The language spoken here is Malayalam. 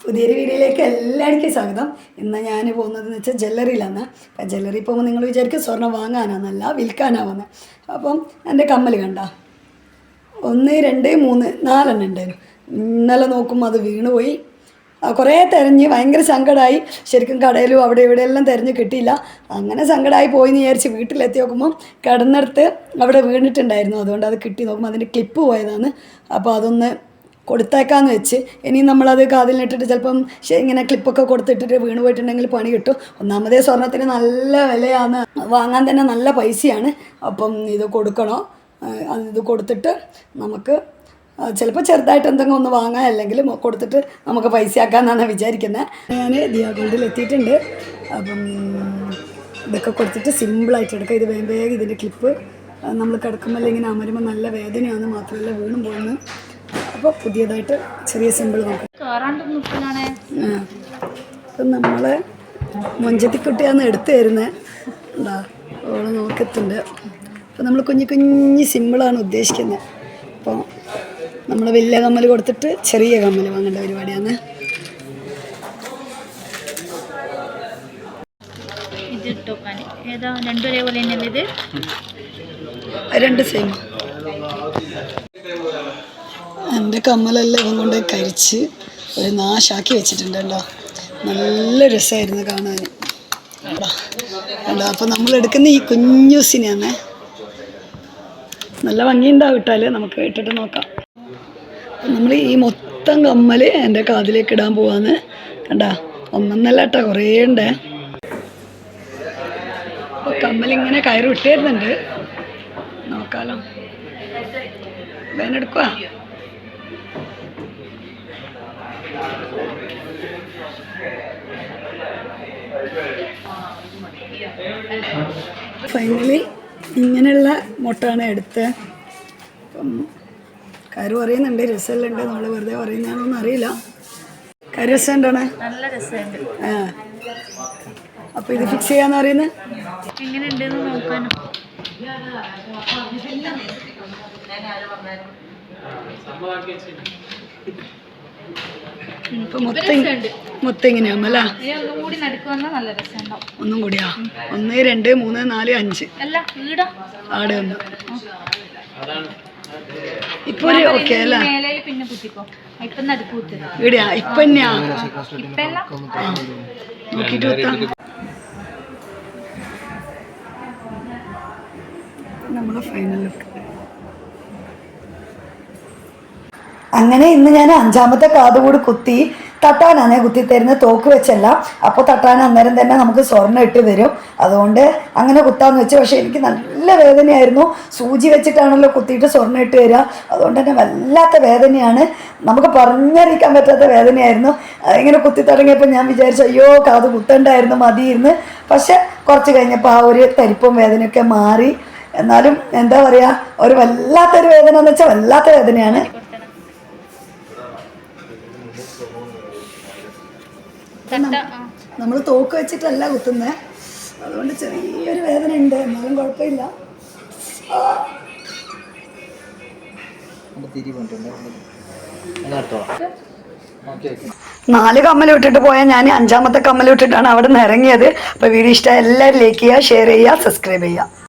പുതിയൊരു വീഡിയോയിലേക്ക് എല്ലാവർക്കും സ്വാഗതം. ഇന്ന് ഞാൻ പോകുന്നതെന്ന് വെച്ചാൽ ജ്വല്ലറിയിലാണ്. അപ്പം ജ്വല്ലറി പോകുമ്പോൾ നിങ്ങൾ വിചാരിക്കും സ്വർണ്ണം വാങ്ങാനാണെന്നല്ല, വിൽക്കാനാണ് പോകുന്നത്. അപ്പം എൻ്റെ കമ്മൽ കണ്ട 1 2 3 4 ഉണ്ടായിരുന്നു. ഇന്നലെ നോക്കുമ്പോൾ അത് വീണുപോയി. കുറേ തിരഞ്ഞ് ഭയങ്കര സങ്കടമായി. ശരിക്കും കടയിലും അവിടെ ഇവിടെ എല്ലാം തിരഞ്ഞ് കിട്ടിയില്ല. അങ്ങനെ സങ്കടമായി പോയിന്ന് വിചാരിച്ച് വീട്ടിലെത്തി നോക്കുമ്പം കിടന്നിടത്ത് അവിടെ വീണിട്ടുണ്ടായിരുന്നു. അതുകൊണ്ട് അത് കിട്ടി നോക്കുമ്പോൾ അതിൻ്റെ ക്ലിപ്പ് പോയതാണ്. അപ്പോൾ അതൊന്ന് കൊടുത്തേക്കാന്ന് വെച്ച് ഇനി നമ്മളത് കാതിലിട്ടിട്ട് ചിലപ്പം ഇങ്ങനെ ക്ലിപ്പൊക്കെ കൊടുത്തിട്ടിട്ട് വീണ് പോയിട്ടുണ്ടെങ്കിൽ പണി കിട്ടും. ഒന്നാമതേ സ്വർണ്ണത്തിന് നല്ല വിലയാണ്, വാങ്ങാൻ തന്നെ നല്ല പൈസയാണ്. അപ്പം ഇത് കൊടുക്കണോ? ഇത് കൊടുത്തിട്ട് നമുക്ക് ചിലപ്പോൾ ചെറുതായിട്ട് എന്തെങ്കിലും ഒന്ന് വാങ്ങാൻ, അല്ലെങ്കിൽ കൊടുത്തിട്ട് നമുക്ക് പൈസ ആക്കാമെന്നാണ് വിചാരിക്കുന്നത്. ഞാൻ ദിയാ ഗോൾഡിൽ എത്തിയിട്ടുണ്ട്. അപ്പം ഇതൊക്കെ കൊടുത്തിട്ട് സിമ്പിളായിട്ട് എടുക്കുക. ഇത് വേഗം ഇതിൻ്റെ ക്ലിപ്പ് നമ്മൾ കിടക്കുമ്പോൾ ഇങ്ങനെ അമരുമ്പോൾ നല്ല വേദനയാണ്, മാത്രമല്ല വീണും പോകുന്നു. അപ്പോൾ പുതിയതായിട്ട് ചെറിയ സിമ്പിൾ നോക്കാം. അപ്പം നമ്മളെ മൊഞ്ചത്തിക്കുട്ടിയാണ് എടുത്തു തരുന്നത്. എന്താ ഓളെ നോക്കത്തുണ്ട്. അപ്പോൾ നമ്മൾ കുഞ്ഞു സിമ്പിളാണ് ഉദ്ദേശിക്കുന്നത്. അപ്പോൾ നമ്മൾ വലിയ കമ്മൽ കൊടുത്തിട്ട് ചെറിയ കമ്മൽ വാങ്ങേണ്ട പരിപാടിയാണ്. രണ്ട് സെയിം. എൻ്റെ കമ്മലെല്ലാം ഇവൻ കൊണ്ട് കരിച്ച് ഒരു നാശാക്കി വെച്ചിട്ടുണ്ടല്ലോ. നല്ല രസമായിരുന്നു കാണാൻ. കണ്ടോ? അപ്പോൾ നമ്മൾ എടുക്കുന്ന ഈ കുഞ്ഞൂസിനെയാണ്. നല്ല ഭംഗിയുണ്ടാവും ഇട്ടാൽ. നമുക്ക് ഇട്ടിട്ട് നോക്കാം. അപ്പം നമ്മൾ ഈ മൊത്തം കമ്മൽ എൻ്റെ കാതിലേക്ക് ഇടാൻ പോവാന്ന്. കണ്ടാ? ഒന്നൊന്നല്ല കേട്ടോ, കുറേ ഉണ്ട്. അപ്പോൾ കമ്മലിങ്ങനെ കയറി വിട്ടുതരുന്നുണ്ട്. നോക്കാലോ. വേനെടുക്കുക. ഫൈനലി ഇങ്ങനെയുള്ള മുട്ടാണ് എടുത്തത്. അപ്പം കരു പറയുന്നുണ്ട് രസമെല്ലാം ഉണ്ട്. നമ്മൾ വെറുതെ പറയുന്നതാണോന്നും അറിയില്ല. കരു രസം എന്താണ്? നല്ല രസമുണ്ട്. അപ്പോൾ ഇത് ഫിക്സ് ചെയ്യാന്ന് പറയുന്നത് എങ്ങനെയുണ്ടെന്ന് നോക്കാനോ. ഇപ്പം മൊത്തം ഇങ്ങനെയാവുന്നല്ല. ഒന്നും കൂടിയാ? 1 2 3 4 5 ആടെ ഒന്ന്. ഇപ്പൊ ഒരു ഓക്കെ അല്ല? ഇവിടെയാ ഇപ്പൊ തന്നെയാ നോക്കിട്ട് കുത്താം. നമ്മളെ ഫൈനൽ ലുക്ക്. അങ്ങനെ ഇന്ന് ഞാൻ 5ാമത്തെ കാതുകൂടി കുത്തി. തട്ടാനാണ് കുത്തി തരുന്നത്, തോക്ക് വെച്ചല്ല. അപ്പോൾ തട്ടാൻ അന്നേരം തന്നെ നമുക്ക് സ്വർണ്ണം ഇട്ട് തരും. അതുകൊണ്ട് അങ്ങനെ കുത്താന്ന് വെച്ചു. പക്ഷേ എനിക്ക് നല്ല വേദനയായിരുന്നു. സൂചി വെച്ചിട്ടാണല്ലോ കുത്തിയിട്ട് സ്വർണ്ണം ഇട്ട് തരിക. അതുകൊണ്ട് തന്നെ വല്ലാത്ത വേദനയാണ്, നമുക്ക് പറഞ്ഞറിയിക്കാൻ പറ്റാത്ത വേദനയായിരുന്നു. ഇങ്ങനെ കുത്തി തുടങ്ങിയപ്പോൾ ഞാൻ വിചാരിച്ചു അയ്യോ കാത് കുത്തണ്ടായിരുന്നു, മതിയിരുന്നു. പക്ഷെ കുറച്ച് കഴിഞ്ഞപ്പോൾ ആ ഒരു തരിപ്പും വേദനയൊക്കെ മാറി. എന്നാലും എന്താ പറയുക, ഒരു വല്ലാത്തൊരു വേദന എന്ന് വെച്ചാൽ വല്ലാത്ത വേദനയാണ്. നമ്മൾ തോക്ക് വെച്ചിട്ടല്ല കുത്തുന്നത്, അതുകൊണ്ട് ചെറിയൊരു വേദന ഉണ്ട്. എന്നാലും കുഴപ്പമില്ല. 4 കമ്മൽ വിട്ടിട്ട് പോയാൽ ഞാൻ 5ാമത്തെ കമ്മൽ വിട്ടിട്ടാണ് അവിടെ നിന്ന് ഇറങ്ങിയത്. അപ്പോൾ വീഡിയോ ഇഷ്ടമായി എല്ലാവരും ലൈക്ക് ചെയ്യുക, ഷെയർ ചെയ്യുക, സബ്സ്ക്രൈബ് ചെയ്യുക.